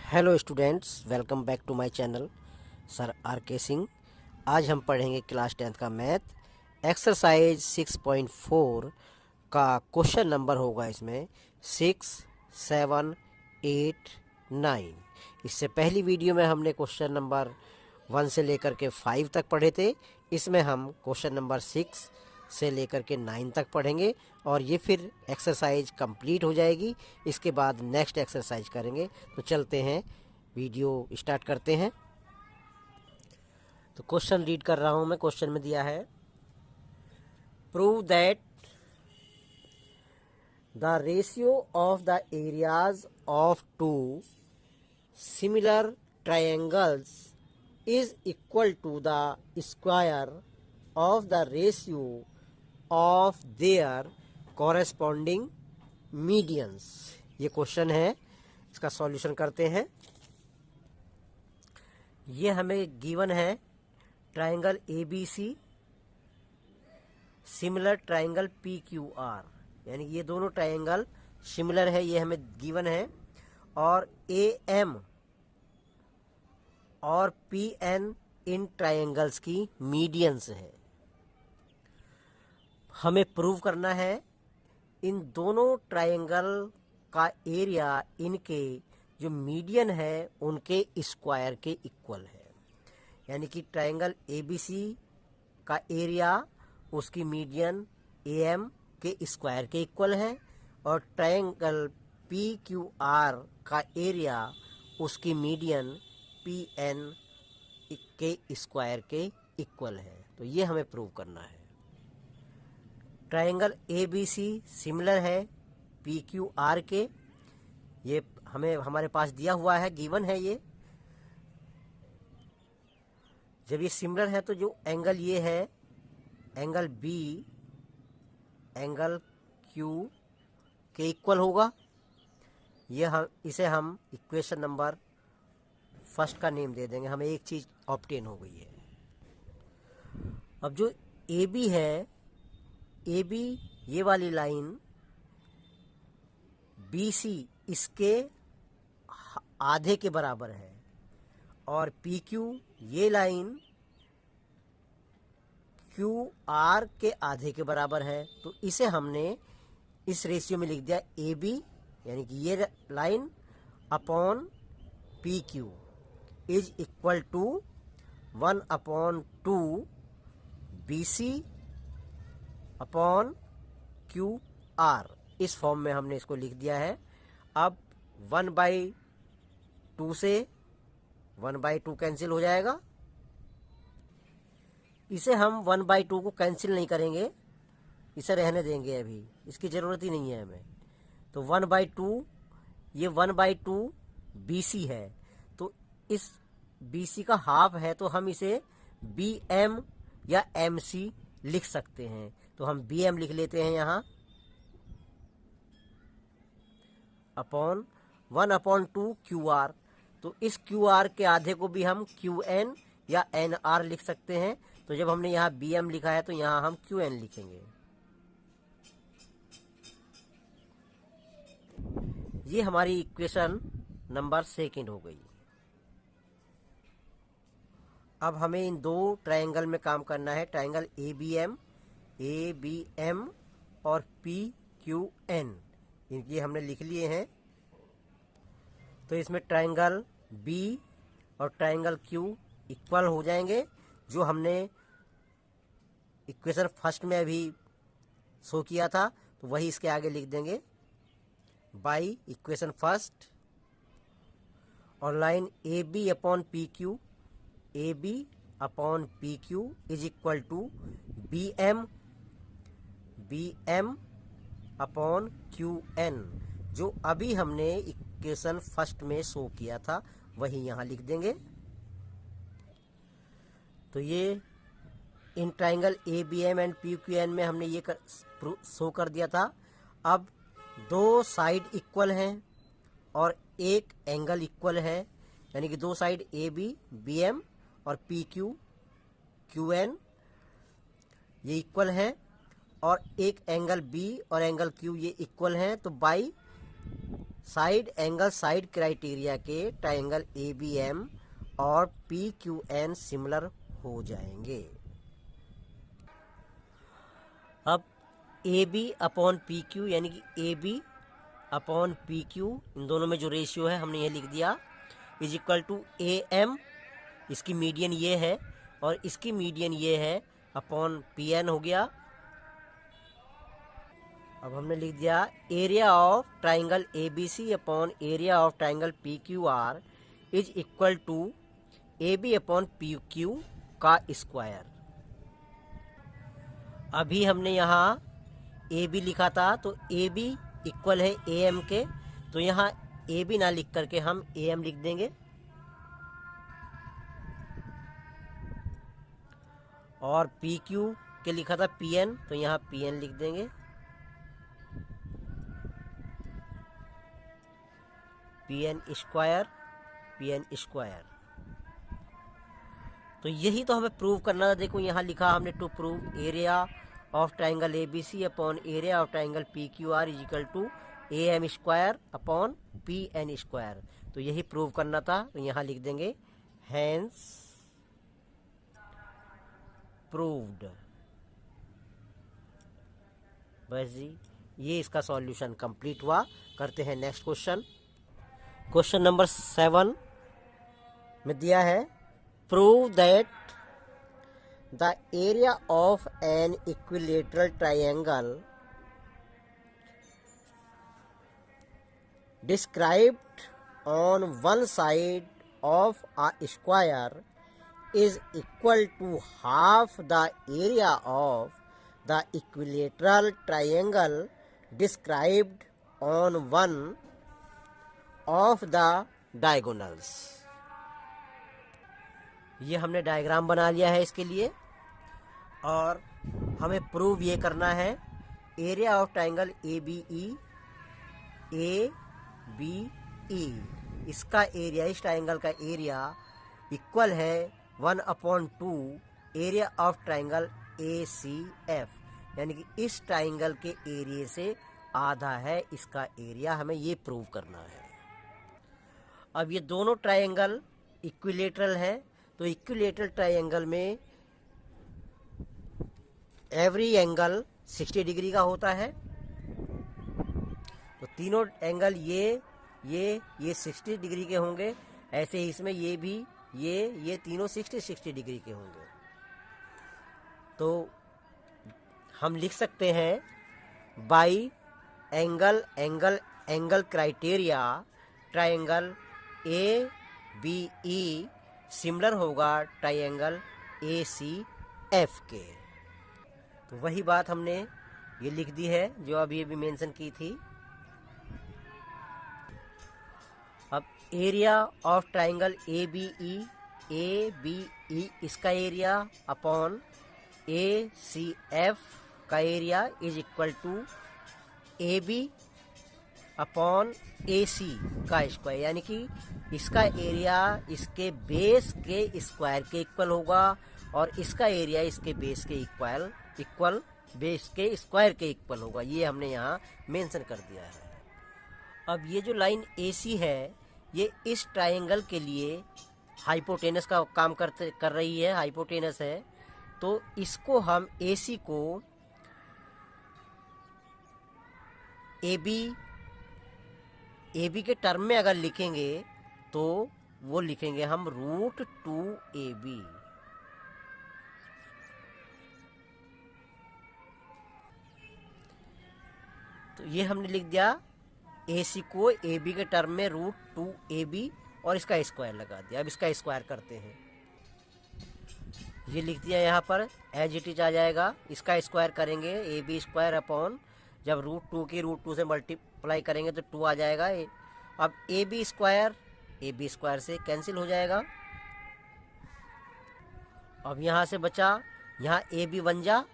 Hello students, welcome back to my channel sir R K Singh. आज हम पढ़ेंगे class 10th का मैथ एक्सरसाइज 6.4 का क्वेश्चन नंबर होगा इसमें 6, 7, 8, 9। इससे पहली वीडियो में हमने क्वेश्चन नंबर 1 से लेकर के 5 तक पढ़े थे। इसमें हम क्वेश्चन नंबर 6 से लेकर के 9 तक पढ़ेंगे और ये फिर एक्सरसाइज कंप्लीट हो जाएगी। इसके बाद नेक्स्ट एक्सरसाइज करेंगे। तो चलते हैं, वीडियो स्टार्ट करते हैं। तो क्वेश्चन रीड कर रहा हूँ मैं। क्वेश्चन में दिया है, prove that the ratio of the areas of two similar triangles is equal to the square of the ratio of their corresponding medians. ये क्वेश्चन है, इसका सॉल्यूशन करते हैं। ये हमें गिवन है triangle A B C similar triangle P Q R, यानी ये दोनों ट्रायंगल सिमिलर है, ये हमें गिवन है। और ए एम और पी एन इन ट्रायंगल्स की मीडियंस है। हमें प्रूव करना है इन दोनों ट्रायंगल का एरिया इनके जो मीडियन है उनके स्क्वायर के इक्वल है। यानी कि ट्रायंगल ए बी सी का एरिया उसकी मीडियन ए एम के स्क्वायर के इक्वल है और ट्रायंगल पी क्यू आर का एरिया उसकी मीडियन पी एन के स्क्वायर के इक्वल है। तो ये हमें प्रूव करना है। Triangle A B C similar है पी क्यू आर के, ये हमें हमारे पास दिया हुआ है, गिवन है ये। जब ये सिमिलर है तो जो एंगल ये है एंगल बी एंगल क्यू के इक्वल होगा। ये इसे हम इक्वेशन नंबर फर्स्ट का नेम दे देंगे। हमें एक चीज ऑब्टेन हो गई है। अब जो ए बी है, ए बी ये वाली लाइन बी सी इसके आधे के बराबर है और पी क्यू ये लाइन क्यू आर के आधे के बराबर है। तो इसे हमने इस रेशियो में लिख दिया ए बी, यानी कि ये line upon P Q is equal to 1/2 B C upon Q R. इस फॉर्म में हमने इसको लिख दिया है। अब 1/2 से 1/2 कैंसिल हो जाएगा। इसे हम 1/2 को कैंसिल नहीं करेंगे, इसे रहने देंगे, अभी इसकी ज़रूरत ही नहीं है हमें। तो 1/2 ये 1/2 बी सी है, तो इस बी सी का हाफ है, तो हम इसे बी एम या एम सी लिख सकते हैं। तो हम बी एम लिख लेते हैं यहाँ अपॉन 1/2 क्यू आर। तो इस क्यू आर के आधे को भी हम क्यू एन या एन आर लिख सकते हैं। तो जब हमने यहाँ बी एम लिखा है तो यहाँ हम क्यू एन लिखेंगे। ये हमारी इक्वेशन नंबर 2 हो गई। अब हमें इन दो ट्रायंगल में काम करना है। ट्रायंगल ए बी एम और पी क्यू एन, इनकी हमने लिख लिए हैं। तो इसमें ट्रायंगल बी और ट्रायंगल क्यू इक्वल हो जाएंगे, जो हमने इक्वेशन फर्स्ट में अभी शो किया था। तो वही इसके आगे लिख देंगे बाई इक्वेशन फर्स्ट। और line A B upon P Q, A B upon P Q is equal to B M upon Q N, जो अभी हमने इक्वेशन फर्स्ट में शो किया था वही यहाँ लिख देंगे। तो ये इन triangle A B M and P Q N में हमने ये शो कर दिया था। अब दो साइड इक्वल हैं और एक एंगल इक्वल है, यानी कि दो साइड ए बी एम और पी क्यू एन ये इक्वल है, और एक एंगल बी और एंगल क्यू ये इक्वल हैं। तो by side angle side criteria के ट्राइंगल ए बी एम और पी क्यू एन सिमिलर हो जाएंगे। अब A B upon P Q यानी कि A B upon P Q, इन दोनों में जो रेशियो है हमने ये लिख दिया, is equal to A M, इसकी मीडियन ये है और इसकी मीडियन ये है, अपॉन पी एन हो गया। अब हमने लिख दिया area of triangle A B C upon area of triangle P Q R is equal to A B upon P Q का स्क्वायर। अभी हमने यहाँ ए बी लिखा था तो ए बी इक्वल है ए एम के, तो यहाँ ए बी ना लिख करके हम ए एम लिख देंगे और पी क्यू के लिखा था पी एन, तो यहाँ पी एन लिख देंगे। P N square, P N square. तो यही तो हमें प्रूव करना था। देखो यहाँ लिखा हमने to prove area of triangle A B C upon area of triangle P Q R is equal to A M square upon P N square. तो यही प्रूव करना था, तो यहाँ लिख देंगे हैंस प्रूव्ड। बस जी, ये इसका सॉल्यूशन कंप्लीट हुआ। करते हैं नेक्स्ट क्वेश्चन। क्वेश्चन नंबर 7 में दिया है prove that the area of an equilateral triangle described on one side of a square is equal to half the area of the equilateral triangle described on one of the diagonals। ये हमने diagram बना लिया है इसके लिए और हमें prove ये करना है area of triangle A B E, इसका एरिया, इस ट्राइंगल का एरिया इक्वल है 1/2 area of triangle A C F, यानी कि इस ट्राइंगल के एरिया से आधा है इसका एरिया। हमें ये प्रूव करना है। अब ये दोनों ट्राइंगल इक्विलेटरल है, तो इक्विलेटरल ट्राइंगल में एवरी एंगल 60 डिग्री का होता है। तो तीनों एंगल ये 60 डिग्री के होंगे। ऐसे ही इसमें ये भी ये तीनों 60 डिग्री के होंगे। तो हम लिख सकते हैं by angle criteria triangle A B E similar होगा ट्राइंगल ए सी एफ के। तो वही बात हमने ये लिख दी है जो अभी अभी मेंशन की थी। अब area of triangle A B E इसका area upon A C F का area is equal to A B upon A C का स्क्वायर, यानी कि इसका एरिया इसके बेस के स्क्वायर के इक्वल होगा और इसका एरिया इसके बेस के इक्वल बेस के स्क्वायर के इक्वल होगा। ये हमने यहाँ मेंशन कर दिया है। अब ये जो लाइन AC है ये इस ट्राइंगल के लिए हाइपोटेनस का काम कर रही है, हाइपोटेनस है। तो इसको हम AC को AB के टर्म में अगर लिखेंगे तो वो लिखेंगे हम √2AB। तो ये हमने लिख दिया AC को AB के टर्म में √2AB और इसका स्क्वायर लगा दिया। अब इसका स्क्वायर करते हैं, ये लिख दिया यहाँ पर, एज इट इज आ जाएगा। इसका स्क्वायर करेंगे AB स्क्वायर अपॉन, जब √2 की √2 से मल्टीप्लाई करेंगे तो 2 आ जाएगा। अब AB स्क्वायर से कैंसिल हो जाएगा। अब यहाँ से बचा, यहाँ AB बन जा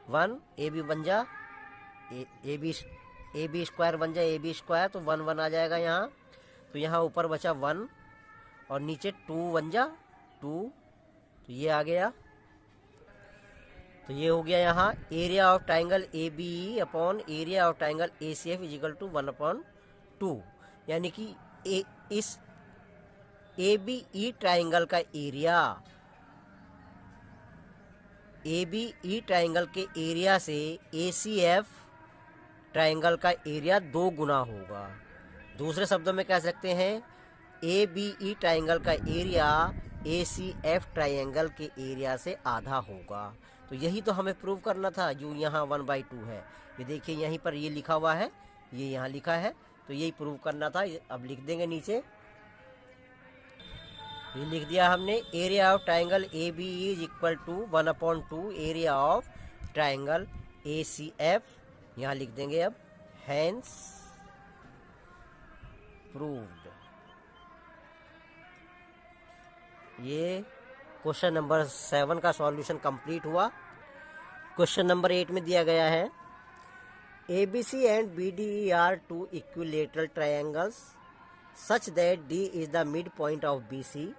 1, AB बन जा AB स्क्वायर बन जाए AB स्क्वायर, तो 1 1 आ जाएगा यहाँ। तो यहाँ ऊपर बचा 1 और नीचे 2 बन जा 2, तो ये आ गया। तो ये हो गया यहाँ area of triangle ABE upon area of triangle ACF is equal to 1/2। यानी कि इस ABE ट्राइंगल का एरिया, ABE ट्राइंगल के एरिया से ACF ट्राइंगल का एरिया 2 गुना होगा। दूसरे शब्दों में कह सकते हैं ABE ट्राइंगल का एरिया ACF ट्राइंगल के एरिया से आधा होगा। तो यही तो हमें प्रूव करना था, जो यहाँ 1/2 है। ये देखिए यहीं पर ये लिखा हुआ है, ये यहाँ लिखा है, तो यही प्रूव करना था। अब लिख देंगे नीचे, ये लिख दिया हमने, area of triangle ABE is equal to 1/2 area of triangle ACF। यहाँ लिख देंगे अब, हैंस प्रूव्ड। ये क्वेश्चन नंबर 7 का सॉल्यूशन कंप्लीट हुआ। क्वेश्चन नंबर 8 में दिया गया है, ABC and BDE are two equilateral triangles such that D is the midpoint of BC.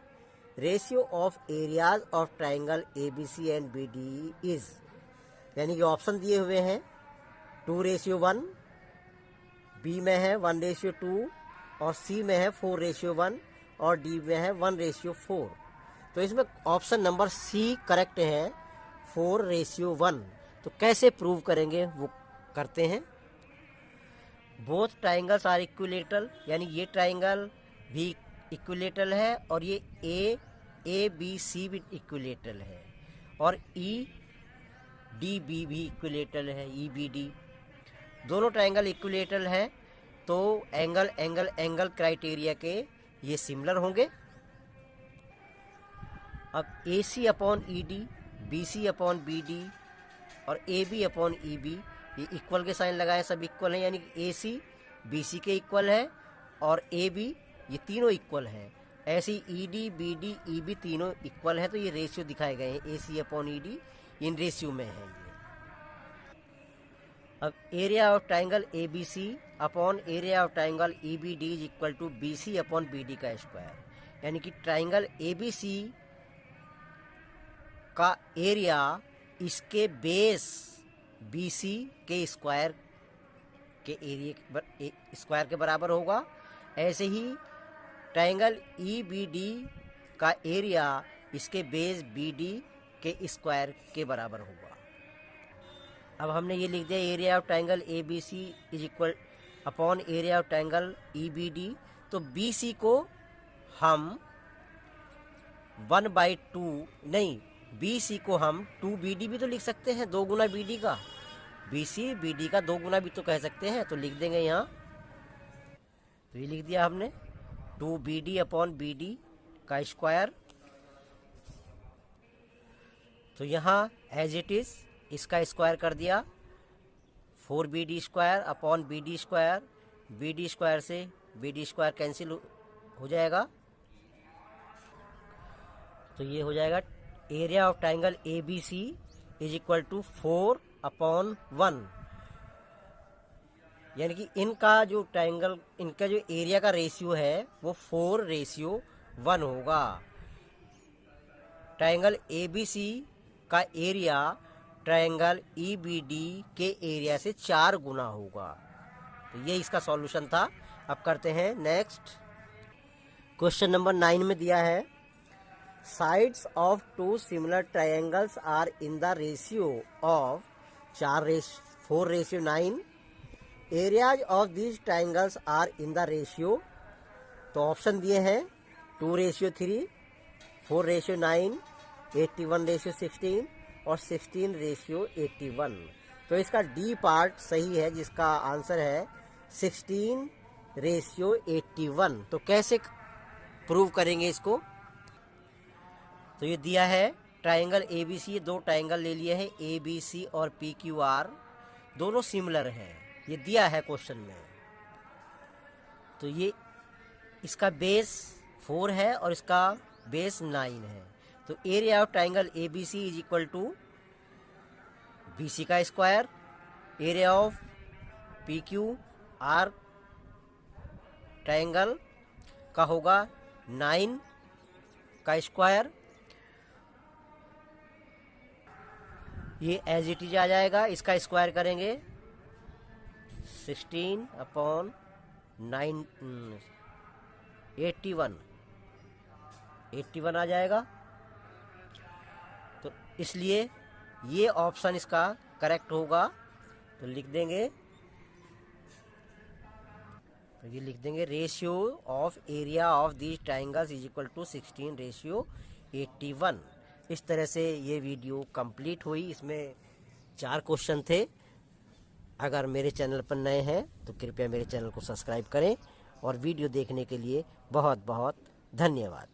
Ratio of areas of triangle ABC and BDE is, यानी कि option दिए हुए हैं 2:1, B में है 1:2 और C में है 4:1 और D में है 1:4। तो इसमें ऑप्शन नंबर C करेक्ट है, 4:1। तो कैसे प्रूव करेंगे वो करते हैं। बोथ ट्राइंगल्स आर इक्विलेटरल, यानी ये ट्राइंगल भी इक्विलेटरल है और ये ABC भी इक्विलेटरल है और EDB भी इक्विलेटरल है, EBD। दोनों ट्राइंगल इक्विलेटरल है तो एंगल एंगल एंगल क्राइटेरिया के ये सिमिलर होंगे। अब AC/ED, BC/BD और AB/EB ये इक्वल के साइन लगाए, सब इक्वल है, यानी कि AC BC के इक्वल है और AB ये तीनों इक्वल है। ऐसे ED BD EB तीनों इक्वल है, तो ये रेशियो दिखाए गए हैं AC/ED, इन रेशियो में है ये। अब area of triangle ABC upon area of triangle EBD is equal to BC/BD का स्क्वायर, यानी कि ट्राइंगल ABC का एरिया इसके बेस BC के स्क्वायर के एरिया स्क्वायर के बराबर होगा। ऐसे ही ट्राइंगल EBD का एरिया इसके बेस BD के स्क्वायर के बराबर होगा। अब हमने ये लिख दिया, area of triangle ABC is equal upon area of triangle EBD। तो BC को हम 1/2 नहीं, BC को हम 2BD भी तो लिख सकते हैं, 2 गुना BD का। BC BD का 2 गुना भी तो कह सकते हैं, तो लिख देंगे यहाँ। तो ये लिख दिया हमने 2BD/BD का स्क्वायर। तो यहाँ एज इट इज इसका स्क्वायर कर दिया, 4BD² BD²। BD² से BD² कैंसिल हो जाएगा, तो ये हो जाएगा area of triangle ABC is equal to 4/1, यानी कि इनका जो ट्राइंगल, इनका जो एरिया का रेशियो है वो 4:1 होगा। ट्राइंगल ABC का एरिया ट्राइंगल EBD के एरिया से 4 गुना होगा। तो ये इसका सॉल्यूशन था। अब करते हैं नेक्स्ट। क्वेश्चन नंबर 9 में दिया है, sides of 2 similar triangles are in the ratio of 4:9। Areas of these triangles are in the ratio. तो ऑप्शन दिए हैं 2:3, 4:9, 81:16 और 16:81। तो इसका डी पार्ट सही है, जिसका आंसर है 16:81। तो कैसे प्रूव करेंगे इसको। तो ये दिया है ट्राइंगल ABC, 2 ट्राइंगल ले लिए हैं ABC और PQR, दोनों सिमिलर हैं, ये दिया है क्वेश्चन में। तो ये इसका बेस 4 है और इसका बेस 9 है। तो area of triangle ABC is equal to BC का square, area of PQR triangle का होगा 9 का स्क्वायर। ये एज इट इज आ जाएगा, इसका स्क्वायर करेंगे 16/9। 81 आ जाएगा। तो इसलिए ये ऑप्शन इसका करेक्ट होगा। तो लिख देंगे, ratio of area of these triangles is equal to 16:81। इस तरह से ये वीडियो कंप्लीट हुई। इसमें 4 क्वेश्चन थे। अगर मेरे चैनल पर नए हैं तो कृपया मेरे चैनल को सब्सक्राइब करें और वीडियो देखने के लिए बहुत बहुत धन्यवाद।